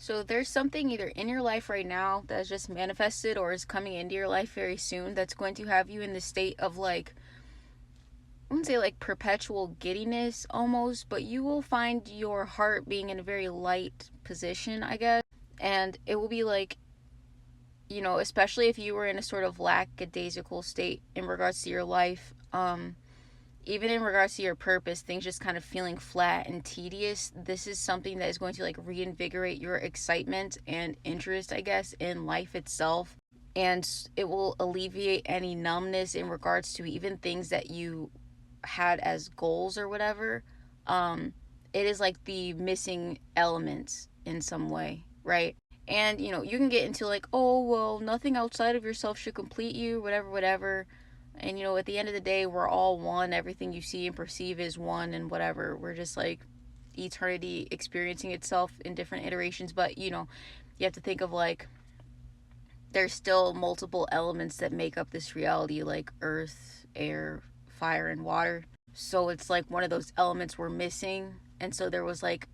So there's something either in your life right now that has just manifested or is coming into your life very soon that's going to have you in the state of like, I wouldn't say like perpetual giddiness almost, but you will find your heart being in a very light position, I guess. And it will be like, especially if you were in a sort of lackadaisical state in regards to your life, even in regards to your purpose, things just kind of feeling flat and tedious. This is something that is going to like reinvigorate your excitement and interest, I guess, in life itself. And it will alleviate any numbness in regards to even things that you had as goals or whatever. It is like the missing elements in some way, right? And you can get into like, oh well, nothing outside of yourself should complete you, whatever, whatever. And at the end of the day, we're all one. Everything you see and perceive is one, and whatever. We're just like eternity experiencing itself in different iterations. But you have to think of like there's still multiple elements that make up this reality, like earth, air, fire, and water. So it's like one of those elements we're missing. And so there was like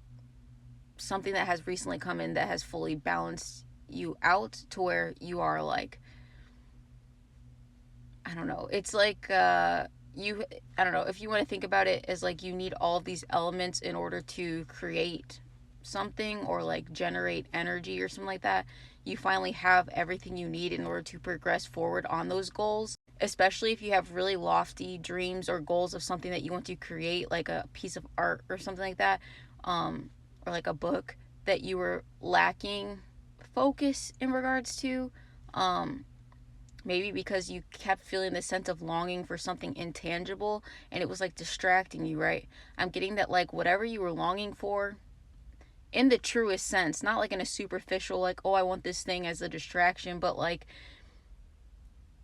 something that has recently come in that has fully balanced you out to where you are like, I don't know. It's like I don't know, if you want to think about it as like you need all of these elements in order to create something or like generate energy or something like that. You finally have everything you need in order to progress forward on those goals, especially if you have really lofty dreams or goals of something that you want to create, like a piece of art or something like that, or like a book that you were lacking focus in regards to. Maybe because you kept feeling this sense of longing for something intangible and it was like distracting you, right? I'm getting that like whatever you were longing for in the truest sense, not like in a superficial like, oh, I want this thing as a distraction, but like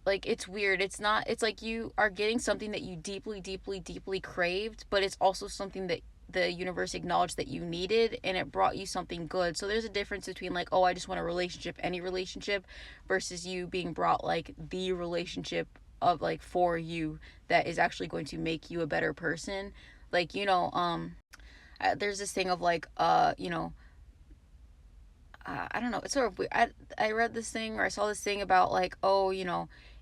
it's weird. It's not, it's like you are getting something that you deeply, deeply, deeply craved, but it's also something that the universe acknowledged that you needed and it brought you something good. So there's a difference between like, oh, I just want a relationship, any relationship, versus you being brought like the relationship of like for you that is actually going to make you a better person. Like, there's this thing of like, I don't know. It's sort of weird. I read this thing or I saw this thing about like, oh,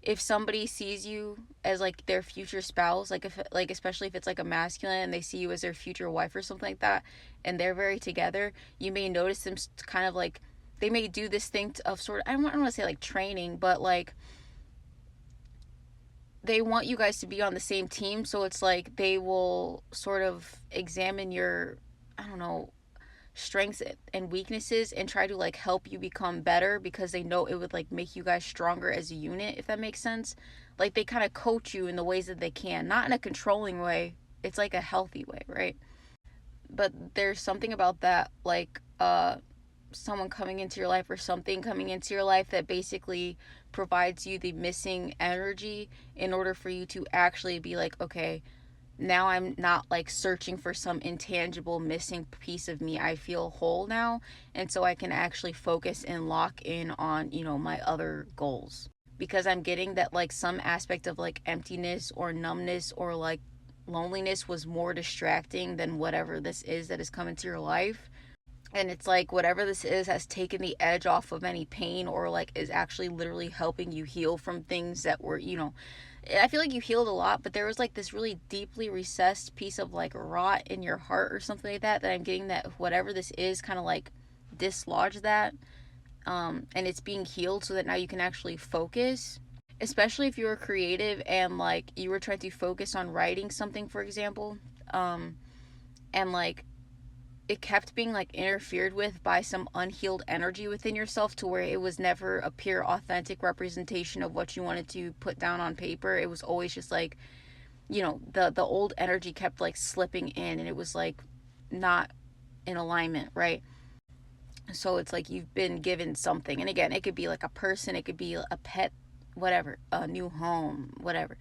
if somebody sees you as like their future spouse, like if like especially if it's like a masculine and they see you as their future wife or something like that, and they're very together, you may notice them kind of like they may do this thing of sort of, I don't want to say like training, but like they want you guys to be on the same team. So it's like they will sort of examine your, I don't know, strengths and weaknesses and try to like help you become better because they know it would like make you guys stronger as a unit, if that makes sense. Like they kind of coach you in the ways that they can, not in a controlling way. It's like a healthy way, right? But there's something about that, like someone coming into your life or something coming into your life that basically provides you the missing energy in order for you to actually be like, okay, now I'm not like searching for some intangible missing piece of me. I feel whole now. And so I can actually focus and lock in on, my other goals. Because I'm getting that like some aspect of like emptiness or numbness or like loneliness was more distracting than whatever this is that has come into your life. And it's like whatever this is has taken the edge off of any pain or like is actually literally helping you heal from things that were, I feel like you healed a lot, but there was like this really deeply recessed piece of like rot in your heart or something like that I'm getting that whatever this is kind of like dislodge that. And it's being healed so that now you can actually focus, especially if you were creative and like you were trying to focus on writing something, for example. And like it kept being like interfered with by some unhealed energy within yourself to where it was never a pure authentic representation of what you wanted to put down on paper. It was always just like, the old energy kept like slipping in and it was like not in alignment, right? So it's like you've been given something, and again, it could be like a person, it could be a pet, whatever, a new home, whatever,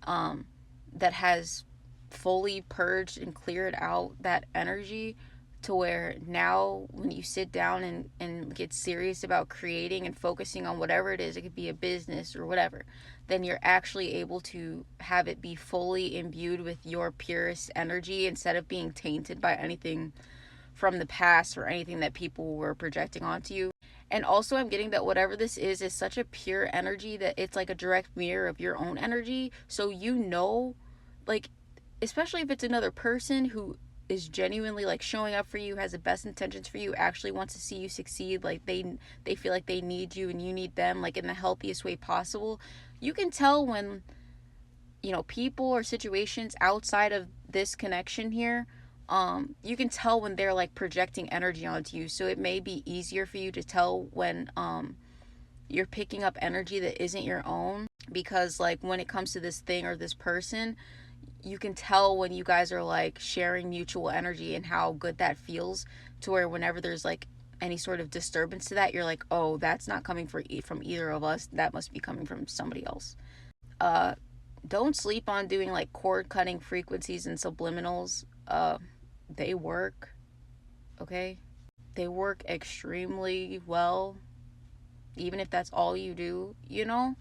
that has fully purged and cleared out that energy to where now when you sit down and get serious about creating and focusing on whatever it is, it could be a business or whatever, then you're actually able to have it be fully imbued with your purest energy instead of being tainted by anything from the past or anything that people were projecting onto you. And also, I'm getting that whatever this is such a pure energy that it's like a direct mirror of your own energy. So, you know, like, especially if it's another person who is genuinely like showing up for you, has the best intentions for you, actually wants to see you succeed, like they feel like they need you and you need them, like in the healthiest way possible. You can tell when, you know, people or situations outside of this connection here, you can tell when they're like projecting energy onto you. So it may be easier for you to tell when you're picking up energy that isn't your own, because like when it comes to this thing or this person, you can tell when you guys are like sharing mutual energy and how good that feels, to where whenever there's like any sort of disturbance to that, you're like, oh, that's not coming from either of us, that must be coming from somebody else. uh don't sleep on doing like cord cutting frequencies and subliminals. They work, okay? They work extremely well, even if that's all you do, you know?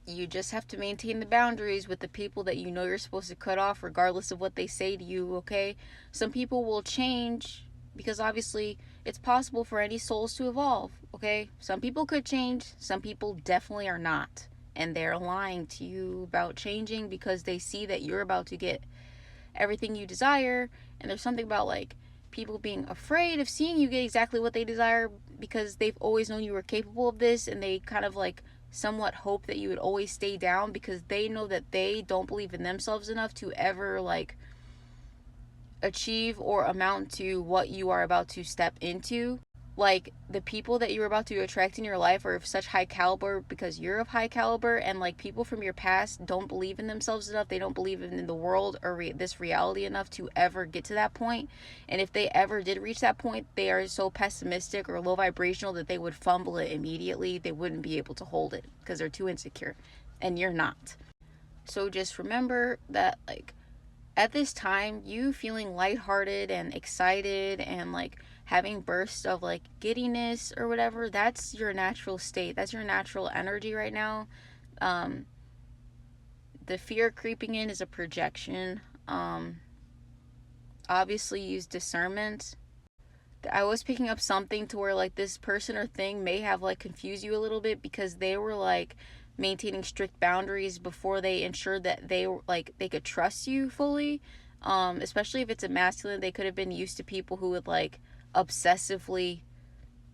You just have to maintain the boundaries with the people that you know you're supposed to cut off, regardless of what they say to you, okay? Some people will change because obviously it's possible for any souls to evolve, okay? Some people could change, some people definitely are not. And they're lying to you about changing because they see that you're about to get everything you desire. And there's something about like people being afraid of seeing you get exactly what they desire because they've always known you were capable of this, and they kind of like somewhat hope that you would always stay down because they know that they don't believe in themselves enough to ever like achieve or amount to what you are about to step into. Like the people that you're about to attract in your life are of such high caliber because you're of high caliber, and like people from your past don't believe in themselves enough, they don't believe in the world or this reality enough to ever get to that point. And if they ever did reach that point, they are so pessimistic or low vibrational that they would fumble it immediately. They wouldn't be able to hold it because they're too insecure, and you're not. So just remember that like at this time, you feeling lighthearted and excited and like having bursts of like giddiness or whatever, that's your natural state. That's your natural energy right now. Um, the fear creeping in is a projection. Obviously, use discernment. I was picking up something to where like this person or thing may have like confused you a little bit because they were like maintaining strict boundaries before they ensured that they were like they could trust you fully. Especially if it's a masculine, they could have been used to people who would like obsessively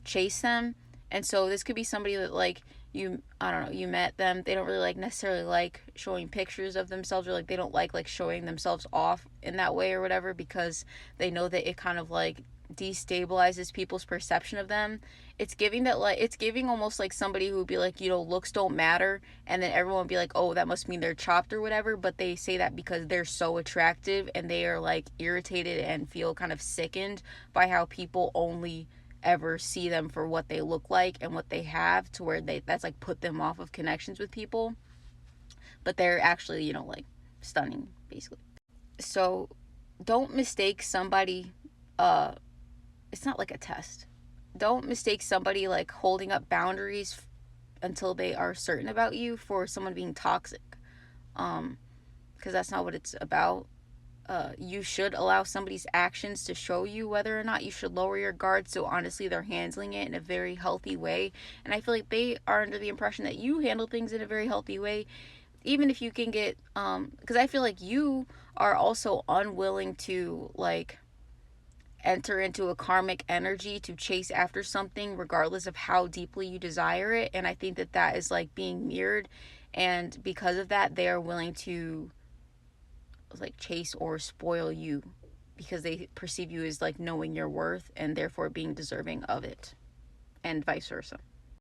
chase them. And so this could be somebody that like you, I don't know, you met them, they don't really like necessarily like showing pictures of themselves, or like they don't like showing themselves off in that way or whatever, because they know that it kind of like destabilizes people's perception of them. It's giving that like it's giving almost like somebody who would be like, you know, looks don't matter, and then everyone would be like, oh, that must mean they're chopped or whatever. But they say that because they're so attractive and they are like irritated and feel kind of sickened by how people only ever see them for what they look like and what they have, to where that's like put them off of connections with people, but they're actually, you know, like stunning basically. So don't mistake somebody, it's not like a test. Don't mistake somebody like holding up boundaries until they are certain about you for someone being toxic, because that's not what it's about. You should allow somebody's actions to show you whether or not you should lower your guard. So honestly, they're handling it in a very healthy way, and I feel like they are under the impression that you handle things in a very healthy way. Even if you can get, because I feel like you are also unwilling to like enter into a karmic energy to chase after something regardless of how deeply you desire it, and I think that that is like being mirrored, and because of that they are willing to like chase or spoil you because they perceive you as like knowing your worth and therefore being deserving of it, and vice versa.